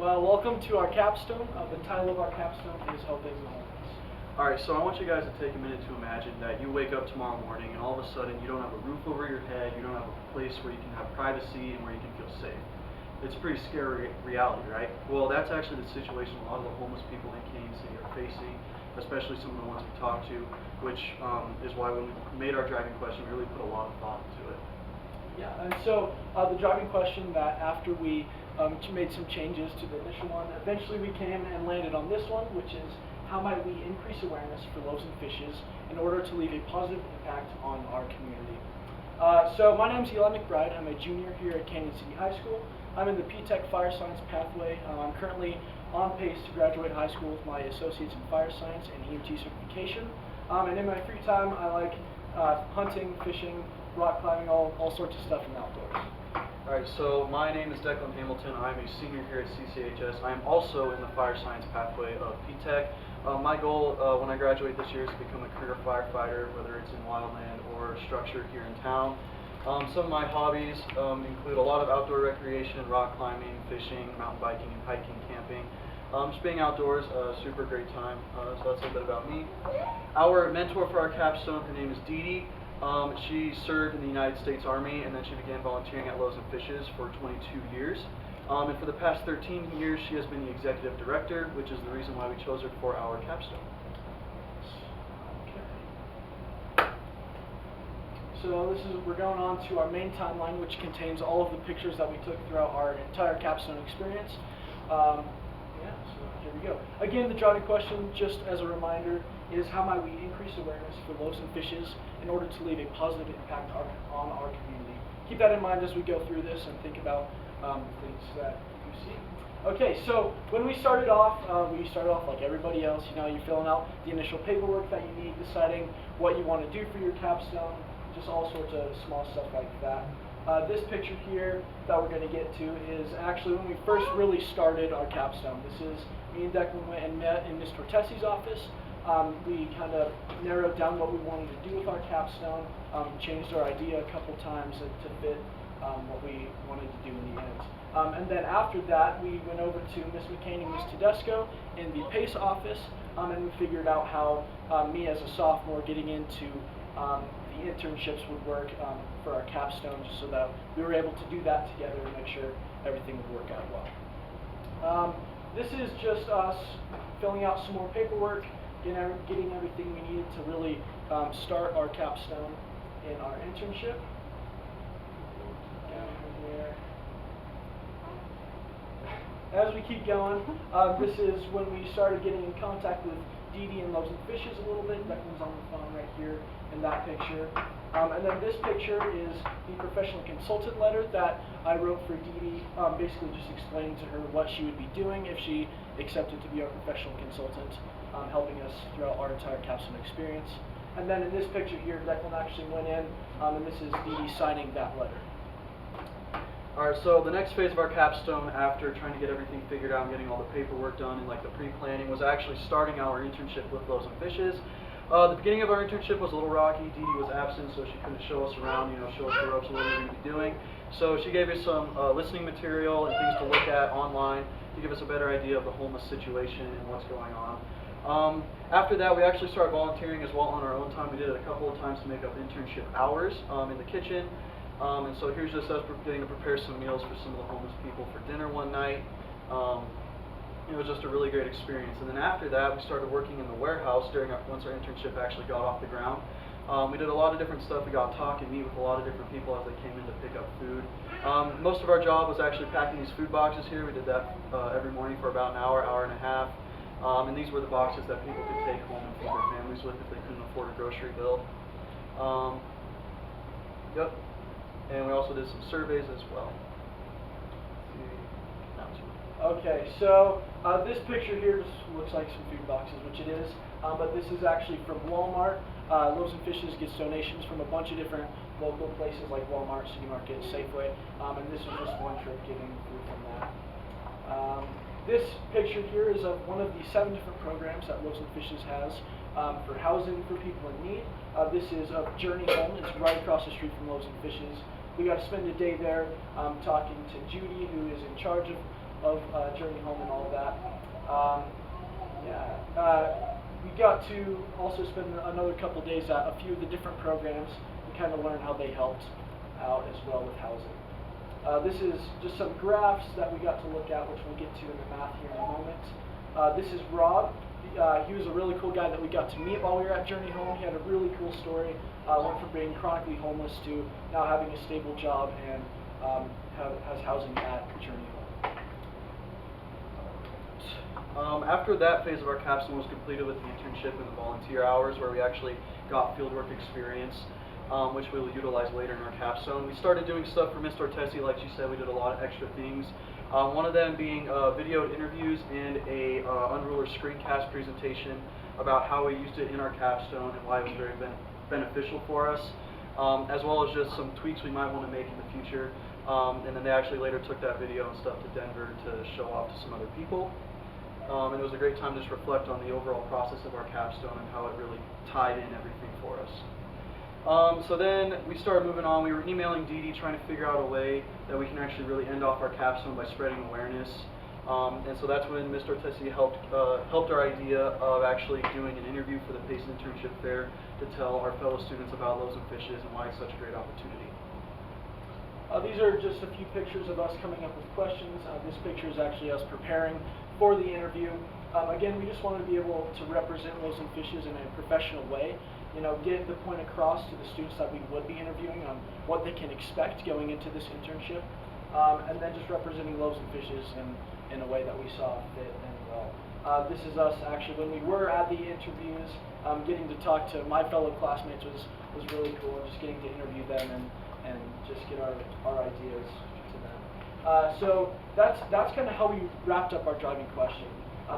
Well, welcome to our capstone. The title of our capstone is Hoping Moments. Alright, so I want you guys to take a minute to imagine that you wake up tomorrow morning and all of a sudden you don't have a roof over your head, you don't have a place where you can have privacy and where you can feel safe. It's a pretty scary reality, right? Well, that's actually the situation a lot of the homeless people in Canyon City are facing, especially some of the ones we talked to, which is why when we made our driving question, we really put a lot of thought into it. Yeah, and so the driving question that after we made some changes to the initial one, eventually we came and landed on this one, which is how might we increase awareness for loaves and fishes in order to leave a positive impact on our community. So my name is Eli McBride. I'm a junior here at Canyon City High School. I'm in the P-Tech Fire Science pathway. I'm currently on pace to graduate high school with my Associates in Fire Science and EMT certification. And in my free time, I like hunting, fishing, rock climbing, all sorts of stuff in the outdoors. Alright, so my name is Declan Hamilton. I'm a senior here at CCHS. I'm also in the Fire Science pathway of P-Tech. My goal when I graduate this year is to become a career firefighter, whether it's in wildland or structure here in town. Some of my hobbies include a lot of outdoor recreation, rock climbing, fishing, mountain biking, and hiking, camping. Just being outdoors, super great time. So that's a little bit about me. Our mentor for our capstone, her name is Dee Dee. She served in the United States Army, and then she began volunteering at Loaves and Fishes for 22 years. And for the past 13 years, she has been the executive director, which is the reason why we chose her for our capstone. Okay. So we're going on to our main timeline, which contains all of the pictures that we took throughout our entire capstone experience. So here we go. Again, the driving question, just as a reminder, is how might we increase awareness for loaves and fishes in order to leave a positive impact on our community. Keep that in mind as we go through this and think about things that you see. Okay, so when we started off like everybody else. You're filling out the initial paperwork that you need, deciding what you want to do for your capstone, just all sorts of small stuff like that. This picture here that we're going to get to is actually when we first really started our capstone. This is me and Declan went and met in Mr. Tessie's office. We kind of narrowed down what we wanted to do with our capstone, changed our idea a couple times to fit what we wanted to do in the end. And then after that, we went over to Ms. McCain and Ms. Tedesco in the PACE office, and we figured out how me as a sophomore getting into the internships would work for our capstone, just so that we were able to do that together and make sure everything would work out well. This is just us filling out some more paperwork, getting everything we needed to really start our capstone in our internship. Down here. As we keep going, this is when we started getting in contact with Dee Dee and Loaves and Fishes a little bit. Declan's on the phone right here in that picture. And then this picture is the professional consultant letter that I wrote for Dee Dee, basically just explaining to her what she would be doing if she accepted to be our professional consultant, helping us throughout our entire capstone experience. And then in this picture here, Declan actually went in, and this is Dee Dee signing that letter. Alright, so the next phase of our capstone, after trying to get everything figured out and getting all the paperwork done and like the pre-planning, was actually starting our internship with Loaves and Fishes. The beginning of our internship was a little rocky. Dee Dee was absent, so she couldn't show us around, show us the ropes of what we were going to be doing. So she gave us some listening material and things to look at online to give us a better idea of the homeless situation and what's going on. After that, we actually started volunteering as well on our own time. We did it a couple of times to make up internship hours in the kitchen. And so here's just us getting to prepare some meals for some of the homeless people for dinner one night. It was just a really great experience. And then after that, we started working in the warehouse once our internship actually got off the ground. We did a lot of different stuff. We got to talk and meet with a lot of different people as they came in to pick up food. Most of our job was actually packing these food boxes here. We did that every morning for about an hour, hour and a half. And these were the boxes that people could take home and feed their families with if they couldn't afford a grocery bill. Yep. And we also did some surveys as well. Okay, so this picture here just looks like some food boxes, which it is, but this is actually from Walmart. Loaves and Fishes gets donations from a bunch of different local places like Walmart, City Market, Safeway, and this was just one trip getting food from that. This picture here is of one of the 7 different programs that Loaves and Fishes has for housing for people in need. This is of Journey Home. It's right across the street from Loaves and Fishes. We got to spend a day there talking to Judy, who is in charge of of Journey Home and all of that. We got to also spend another couple days at a few of the different programs and kind of learn how they helped out as well with housing. This is just some graphs that we got to look at, which we'll get to in the math here in a moment. This is Rob. He was a really cool guy that we got to meet while we were at Journey Home. He had a really cool story. Went from being chronically homeless to now having a stable job and has housing at Journey Home. After that phase of our capstone was completed with the internship and the volunteer hours, where we actually got fieldwork experience, which we will utilize later in our capstone, we started doing stuff for Mr. Ortesi. Like she said, we did a lot of extra things. One of them being videoed interviews and a Unrulr screencast presentation about how we used it in our capstone and why it was very beneficial for us, as well as just some tweaks we might want to make in the future. And then they actually later took that video and stuff to Denver to show off to some other people. And it was a great time to just reflect on the overall process of our capstone and how it really tied in everything for us. So then we started moving on. We were emailing Dee Dee trying to figure out a way that we can actually really end off our capstone by spreading awareness. And so that's when Mr. Ortesi helped our idea of actually doing an interview for the PACE Internship Fair to tell our fellow students about Loaves and Fishes and why it's such a great opportunity. These are just a few pictures of us coming up with questions. This picture is actually us preparing for the interview. Again, we just wanted to be able to represent Loaves and Fishes in a professional way. You know, get the point across to the students that we would be interviewing on what they can expect going into this internship, and then just representing Loaves and Fishes in a way that we saw fit and well. This is us actually when we were at the interviews. Getting to talk to my fellow classmates was really cool. Just getting to interview them and just get our ideas to them. So that's kind of how we wrapped up our driving question.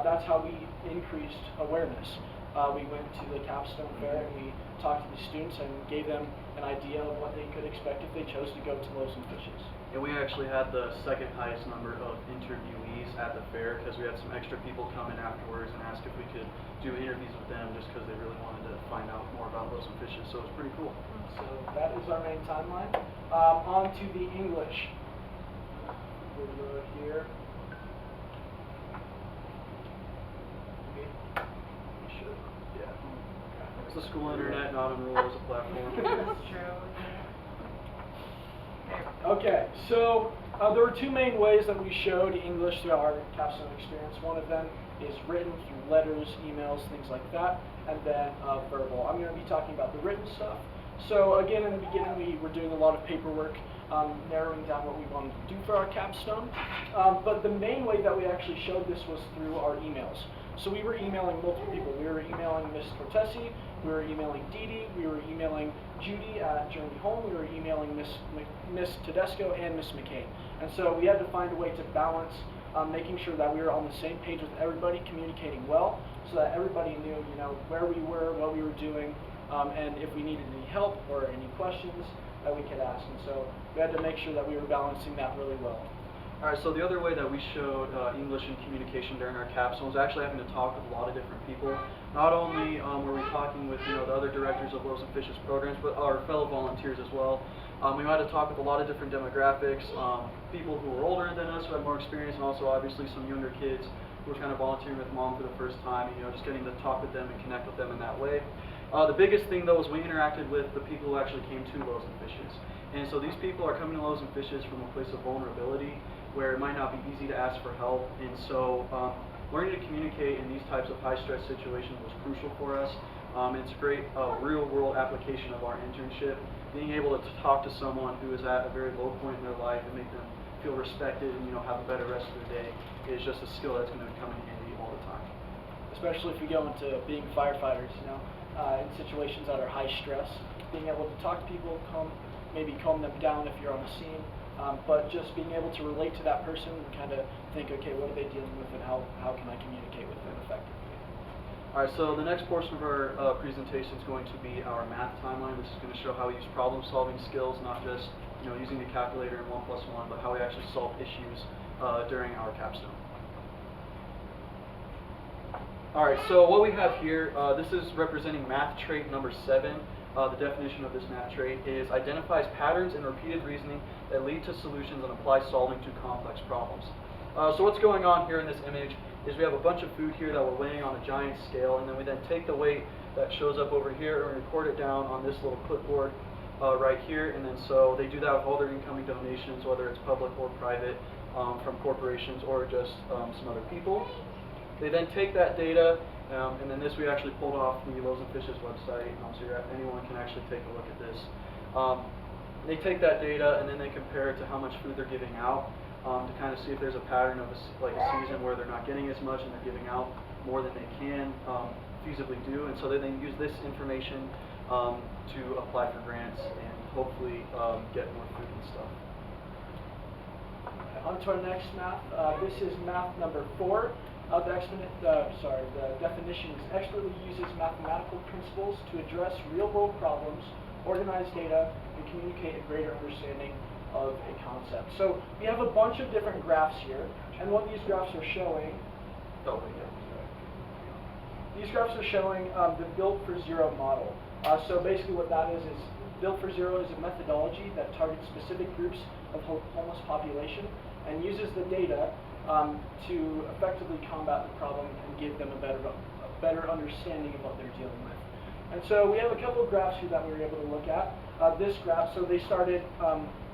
That's how we increased awareness. We went to the Capstone Fair and we talked to the students and gave them an idea of what they could expect if they chose to go to Loaves and Fishes. And we actually had the second highest number of interviewees at the fair because we had some extra people come in afterwards and ask if we could do interviews with them just because they really wanted to find out more about Loaves and Fishes. So it was pretty cool. So that is our main timeline. On to the English. We'll go here. It's the school internet, not Unrulr as a platform. That's true. Okay, so there were two main ways that we showed English throughout our capstone experience. One of them is written through letters, emails, things like that, and then verbal. I'm going to be talking about the written stuff. So again, in the beginning, we were doing a lot of paperwork, narrowing down what we wanted to do for our capstone. But the main way that we actually showed this was through our emails. So we were emailing multiple people. We were emailing Ms. Cortesi, we were emailing Dee Dee, we were emailing Judy at Journey Home, we were emailing Miss Tedesco and Miss McCain. And so we had to find a way to balance making sure that we were on the same page with everybody, communicating well, so that everybody knew, you know, where we were, what we were doing, and if we needed any help or any questions that we could ask. And so we had to make sure that we were balancing that really well. Alright, so the other way that we showed English and communication during our capstone was actually having to talk with a lot of different people. Not only were we talking with, you know, the other directors of Loaves and Fishes programs, but our fellow volunteers as well. We had to talk with a lot of different demographics, people who were older than us, who had more experience, and also obviously some younger kids who were kind of volunteering with mom for the first time, and, you know, just getting to talk with them and connect with them in that way. The biggest thing though was we interacted with the people who actually came to Loaves and Fishes. And so these people are coming to Loaves and Fishes from a place of vulnerability, where it might not be easy to ask for help, and so learning to communicate in these types of high-stress situations was crucial for us. It's a great real-world application of our internship. Being able to talk to someone who is at a very low point in their life and make them feel respected and, you know, have a better rest of their day is just a skill that's going to come in handy all the time. Especially if we go into being firefighters, you know, in situations that are high stress, being able to talk to people, maybe calm them down if you're on a scene. But just being able to relate to that person and kind of think, okay, what are they dealing with and how can I communicate with them effectively? Alright, so the next portion of our presentation is going to be our math timeline. This is going to show how we use problem-solving skills, not just, you know, using the calculator and 1 plus 1, but how we actually solve issues during our capstone. Alright, so what we have here, this is representing math trait number 7. The definition of this math trait is identifies patterns in repeated reasoning that lead to solutions and apply solving to complex problems. So what's going on here in this image is we have a bunch of food here that we're weighing on a giant scale, and then we then take the weight that shows up over here and record it down on this little clipboard right here. And then so they do that with all their incoming donations, whether it's public or private, from corporations or just some other people. They then take that data, and then this we actually pulled off the Loaves and Fishes website, so anyone can actually take a look at this. They take that data and then they compare it to how much food they're giving out, to kind of see if there's a pattern of a season where they're not getting as much and they're giving out more than they can feasibly do. And so they then use this information to apply for grants and hopefully get more food and stuff. On to our next math. This is math number 4. The definition is expertly uses mathematical principles to address real-world problems, organize data, and communicate a greater understanding of a concept. So we have a bunch of different graphs here, and what these graphs are showing. These graphs are showing the Built for Zero model. So basically what that is Built for Zero is a methodology that targets specific groups of homeless population and uses the data to effectively combat the problem and give them a better understanding of what they're dealing with. And so we have a couple of graphs here that we were able to look at. This graph, so they started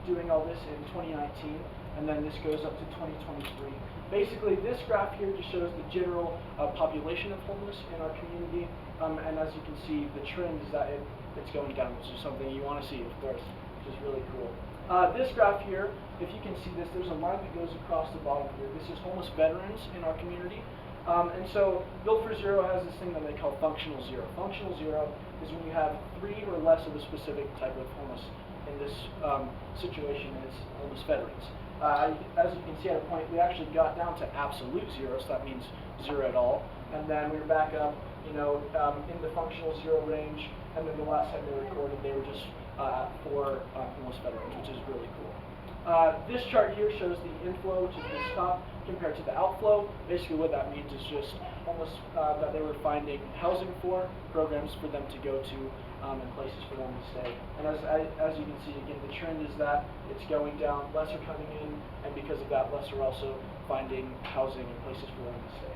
doing all this in 2019, and then this goes up to 2023. Basically, this graph here just shows the general population of homeless in our community, and as you can see, the trend is that it's going down, which is something you want to see, of course, which is really cool. This graph here, if you can see this, there's a line that goes across the bottom here. This is homeless veterans in our community. And so Built for Zero has this thing that they call functional zero. Functional zero is when you have 3 or less of a specific type of homeless in this situation, and it's homeless veterans. As you can see at a point, we actually got down to absolute zero, so that means 0 at all. And then we were back up, in the functional zero range, and then the last time they recorded, they were just at 4 homeless veterans, which is really cool. This chart here shows the inflow, which is the stop, compared to the outflow. Basically what that means is just homeless that they were finding housing for, programs for them to go to, and places for them to stay. And as you can see, again, the trend is that it's going down, less are coming in, and because of that, less are also finding housing and places for them to stay.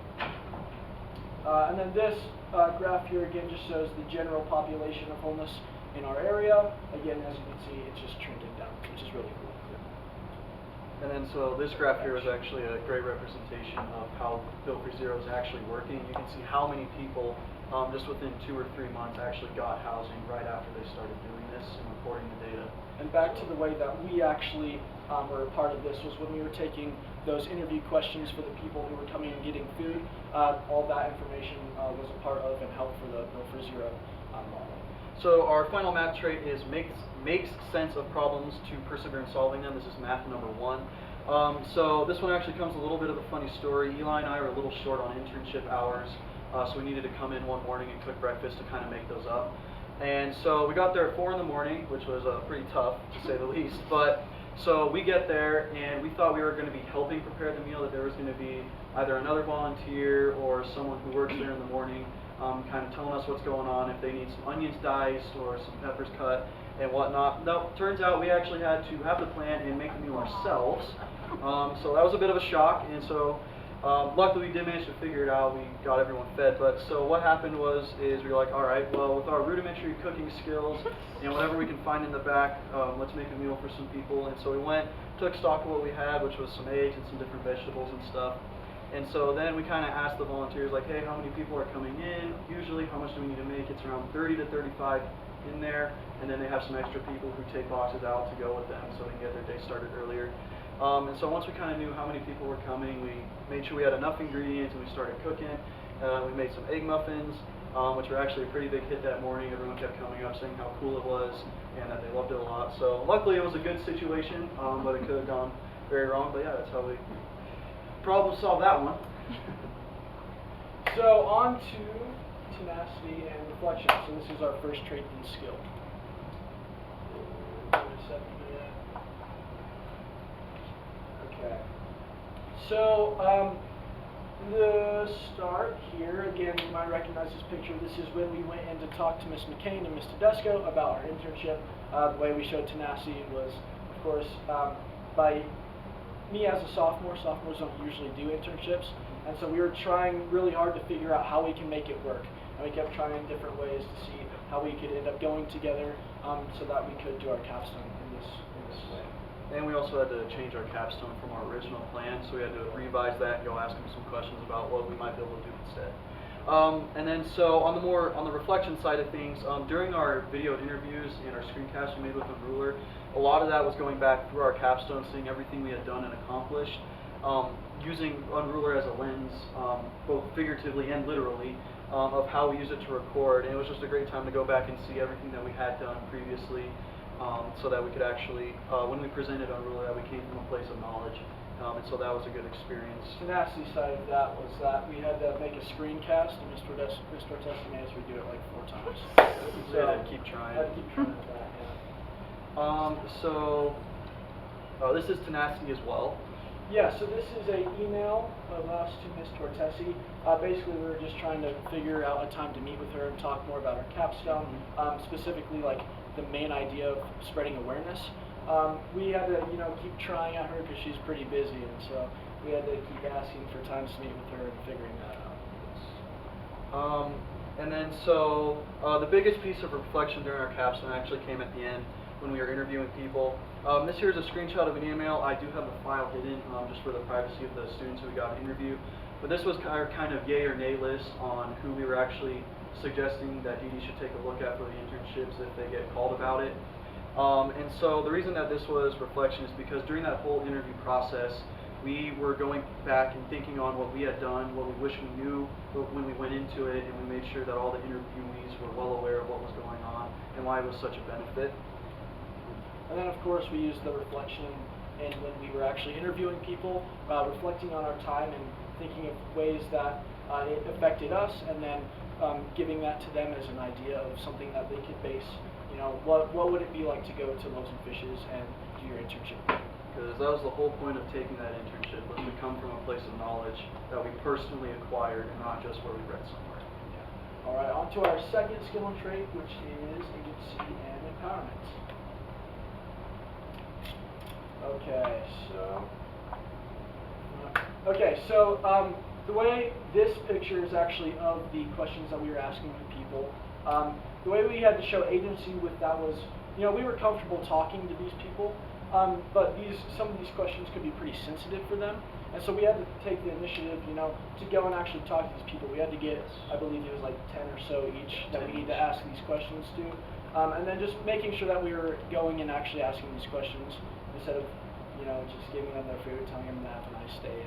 And then this graph here, again, just shows the general population of homeless in our area. Again, as you can see, it's just trending down, which is really cool. And then so this graph here is actually a great representation of how Built for Zero is actually working. You can see how many people just within 2 or 3 months actually got housing right after they started doing this and reporting the data. And back to the way that we actually were a part of this was when we were taking those interview questions for the people who were coming and getting food. All that information was a part of and helped for the Built for Zero model. So our final math trait is makes sense of problems to persevere in solving them. This is math number 1. So this one actually comes a little bit of a funny story. Eli and I were a little short on internship hours, so we needed to come in one morning and cook breakfast to kind of make those up. And so we got there at 4 in the morning, which was pretty tough to say the least. But so we get there and we thought we were going to be helping prepare the meal, that there was going to be either another volunteer or someone who works there in the morning kind of telling us what's going on, if they need some onions diced or some peppers cut and whatnot. No, turns out we actually had to have the plan and make the meal ourselves. So that was a bit of a shock, and so luckily we did manage to figure it out. We got everyone fed. But so what happened is we were like, all right, well, with our rudimentary cooking skills and whatever we can find in the back, let's make a meal for some people. And so we took stock of what we had, which was some eggs and some different vegetables and stuff. And so then we kind of asked the volunteers, like, hey, how many people are coming in? Usually, how much do we need to make? It's around 30 to 35 in there. And then they have some extra people who take boxes out to go with them so they can get their day started earlier. And so once we kind of knew how many people were coming, we made sure we had enough ingredients and we started cooking. We made some egg muffins, which were actually a pretty big hit that morning. Everyone kept coming up saying how cool it was and that they loved it a lot. So luckily it was a good situation, but it could have gone very wrong. But yeah, that's how we problem solve that one. So on to tenacity and reflection. So this is our first trait and skill. Okay. So the start here, again, you might recognize this picture. This is when we went in to talk to Ms. McCain and Ms. Tedesco about our internship. The way we showed tenacity was, of course, by me as a sophomore, sophomores don't usually do internships, and so we were trying really hard to figure out how we can make it work. And we kept trying different ways to see how we could end up going together so that we could do our capstone in this way. And we also had to change our capstone from our original plan, so we had to revise that and go ask them some questions about what we might be able to do instead. And then so on the reflection side of things, during our video interviews and our screencasts we made with Unrulr, a lot of that was going back through our capstone, seeing everything we had done and accomplished, using Unrulr as a lens, both figuratively and literally, of how we use it to record. And it was just a great time to go back and see everything that we had done previously, so that we could actually, when we presented Unrulr, that we came from a place of knowledge. And so that was a good experience. The nasty side of that was that we had to make a screencast, and Mr. Ortesi made us redo it like 4 times. So we had to keep trying. Had to keep trying with that, yeah. This is tenacity as well. Yeah, so this is an email of us to Ms. Ortesi. Basically, we were just trying to figure out a time to meet with her and talk more about her capstone, specifically like the main idea of spreading awareness. We had to, keep trying at her because she's pretty busy, and so we had to keep asking for times to meet with her and figuring that out. And then so the biggest piece of reflection during our capstone actually came at the end when we were interviewing people. This here is a screenshot of an email. I do have the file hidden just for the privacy of the students who we got to interview. But this was our kind of yay or nay list on who we were actually suggesting that DD should take a look at for the internships if they get called about it. And so the reason that this was reflection is because during that whole interview process, we were going back and thinking on what we had done, what we wish we knew when we went into it, and we made sure that all the interviewees were well aware of what was going on and why it was such a benefit. And then, of course, we used the reflection and when we were actually interviewing people, reflecting on our time and thinking of ways that it affected us, and then giving that to them as an idea of something that they could base. What would it be like to go to Loaves and Fishes and do your internship? Because that was the whole point of taking that internship, was to come from a place of knowledge that we personally acquired and not just where we read somewhere. Yeah. All right, on to our second skill and trait, which is agency and empowerment. Okay, so the way this picture is actually of the questions that we were asking the people. The way we had to show agency with that was, we were comfortable talking to these people, but some of these questions could be pretty sensitive for them, and so we had to take the initiative, to go and actually talk to these people. We had to get, I believe it was like 10 or so each that we need to ask these questions to, and then just making sure that we were going and actually asking these questions instead of, just giving them their food, telling them to have a nice day.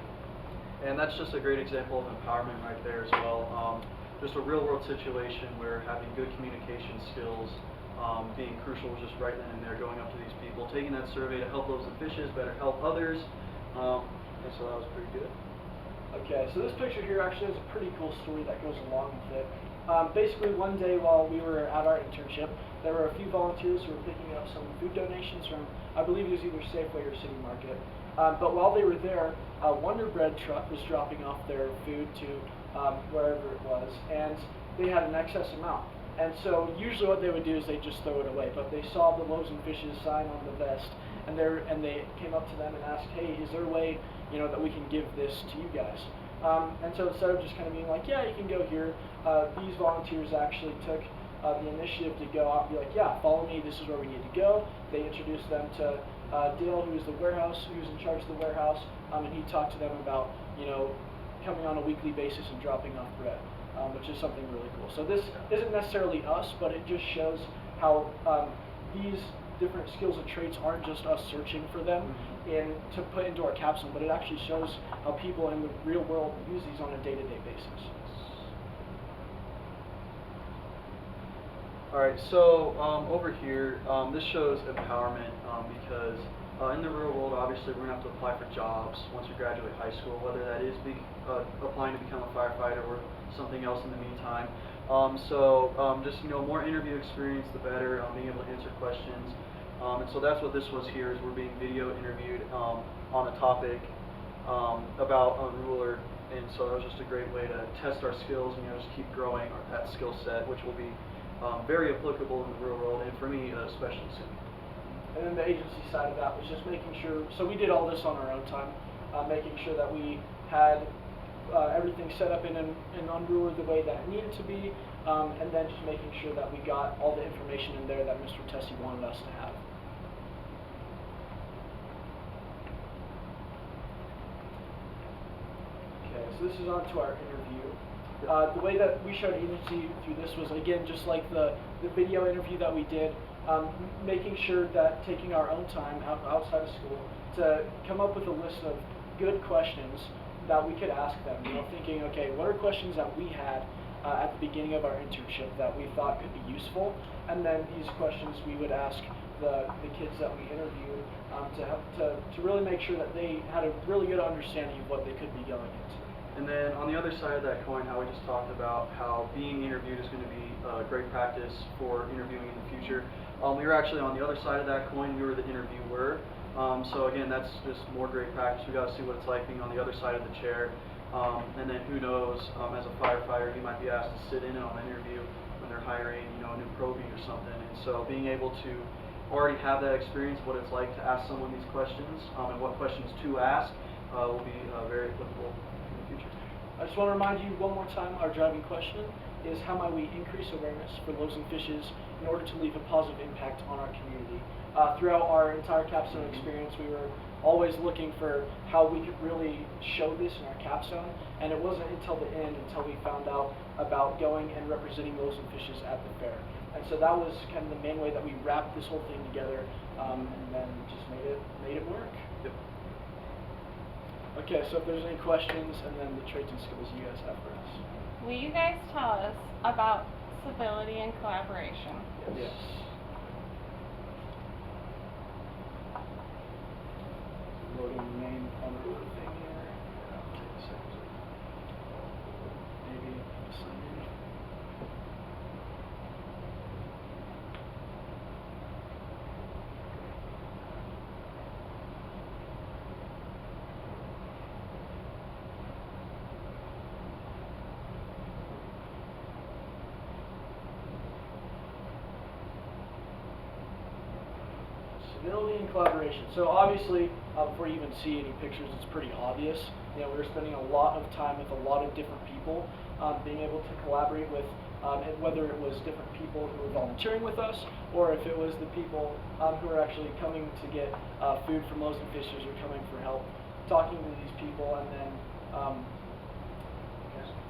And that's just a great example of empowerment right there as well. Just a real-world situation where having good communication skills being crucial was just right then and there, going up to these people, taking that survey to help Loaves and Fishes better help others, and so that was pretty good. Okay, so this picture here actually has a pretty cool story that goes along with it. Basically, one day while we were at our internship, there were a few volunteers who were picking up some food donations from, I believe it was either Safeway or City Market. But while they were there, a Wonder Bread truck was dropping off their food to wherever it was, and they had an excess amount. And so usually what they would do is they just throw it away, but they saw the Loaves and Fishes sign on the vest, and they came up to them and asked, hey, is there a way, that we can give this to you guys? And so instead of just kind of being like, yeah, you can go here, these volunteers actually took the initiative to go out and be like, yeah, follow me, this is where we need to go. They introduced them to Dale, who was in charge of the warehouse, and he talked to them about, coming on a weekly basis and dropping off bread, which is something really cool. So this isn't necessarily us, but it just shows how these different skills and traits aren't just us searching for them to put into our capstone, but it actually shows how people in the real world use these on a day-to-day basis. Alright, so over here, this shows empowerment because in the real world, obviously, we're going to have to apply for jobs once we graduate high school, whether that is applying to become a firefighter or something else in the meantime. Just, more interview experience, the better, being able to answer questions. And so that's what this was here, is we're being video interviewed on a topic about Unrulr. And so that was just a great way to test our skills and just keep growing that skill set, which will be very applicable in the real world, and for me, especially soon. And then the agency side of that was just making sure, so we did all this on our own time, making sure that we had everything set up in Unrulr the way that it needed to be, and then just making sure that we got all the information in there that Mr. Tessie wanted us to have. Okay, so this is on to our interview. The way that we showed agency through this was, again, just like the video interview that we did, making sure that taking our own time outside of school to come up with a list of good questions that we could ask them, thinking, okay, what are questions that we had at the beginning of our internship that we thought could be useful, and then these questions we would ask the kids that we interviewed to really make sure that they had a really good understanding of what they could be going into. And then on the other side of that coin, how we just talked about how being interviewed is going to be great practice for interviewing in the future. We were actually on the other side of that coin. We were the interviewer. So again, that's just more great practice. We got to see what it's like being on the other side of the chair. And then who knows, as a firefighter, you might be asked to sit in on an interview when they're hiring, a new probie or something. And so being able to already have that experience, what it's like to ask someone these questions, and what questions to ask, will be very applicable in the future. I just want to remind you one more time, our driving question is, how might we increase awareness for loaves and fishes in order to leave a positive impact on our community? Throughout our entire Capstone experience, we were always looking for how we could really show this in our capstone, and it wasn't until the end, until we found out about going and representing loaves and fishes at the fair. And so that was kind of the main way that we wrapped this whole thing together, and then just made it work. Yep. Okay, so if there's any questions, and then the traits and skills you guys have for us. Will you guys tell us about civility and collaboration? Yes. Loading the main Unrulr thing here. I'll take a second. Maybe sign in. Civility and collaboration. So obviously, before you even see any pictures, it's pretty obvious. We were spending a lot of time with a lot of different people, being able to collaborate with, whether it was different people who were volunteering with us, or if it was the people who were actually coming to get food from Loaves and Fishes or coming for help, talking to these people, and then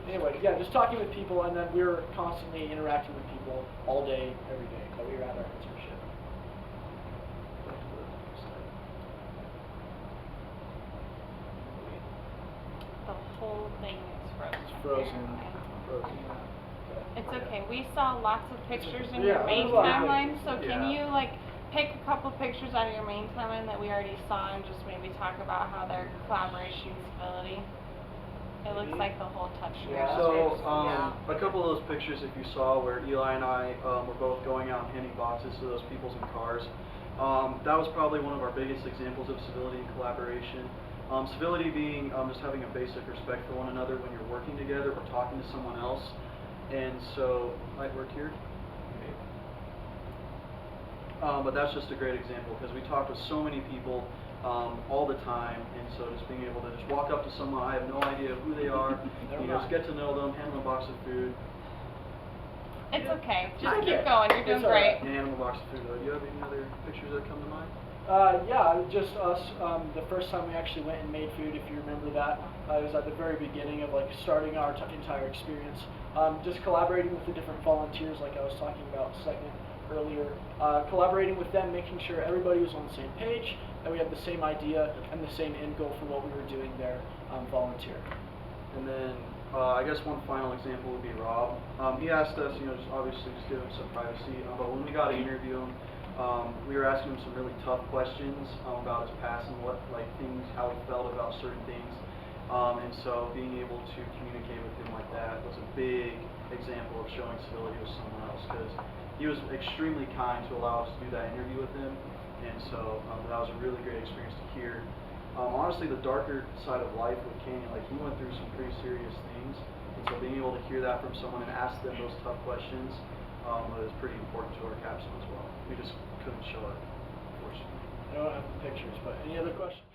anyway, yeah, just talking with people, and then we were constantly interacting with people all day, every day that we were at our internship. The whole thing is frozen. It's frozen. It's okay. We saw lots of pictures in Yeah, your main there's a lot of timeline, pictures. so can Yeah. you pick a couple pictures out of your main timeline that we already saw and just maybe talk about how their collaboration and civility? It looks like the whole touchscreen. Yeah. So, Yeah. a couple of those pictures, if you saw, where Eli and I were both going out and handing boxes to those people in cars, that was probably one of our biggest examples of civility and collaboration. Civility being just having a basic respect for one another when you're working together or talking to someone else. And so, might work here. But that's just a great example because we talk with so many people all the time, and so just being able to just walk up to someone, I have no idea who they are, just get to know them, hand them a box of food. It's okay. Just Okay. keep going. You're doing It's all right. great. And hand them a box of food. Do you have any other pictures that come to mind? Yeah, just us. The first time we actually went and made food, if you remember that, it was at the very beginning of starting our entire experience. Just collaborating with the different volunteers, like I was talking about a second earlier. Collaborating with them, making sure everybody was on the same page, that we had the same idea and the same end goal for what we were doing there, volunteer. And then I guess one final example would be Rob. He asked us, just obviously just give him some privacy, but when we got to interview him, we were asking him some really tough questions about his past and how he felt about certain things. And so being able to communicate with him like that was a big example of showing civility with someone else, because he was extremely kind to allow us to do that interview with him. And so that was a really great experience to hear. Honestly, the darker side of life with Canyon, he went through some pretty serious things, and so being able to hear that from someone and ask them those tough questions was pretty important to our capstone as well. We just couldn't show it, unfortunately. I don't have the pictures, but any other questions?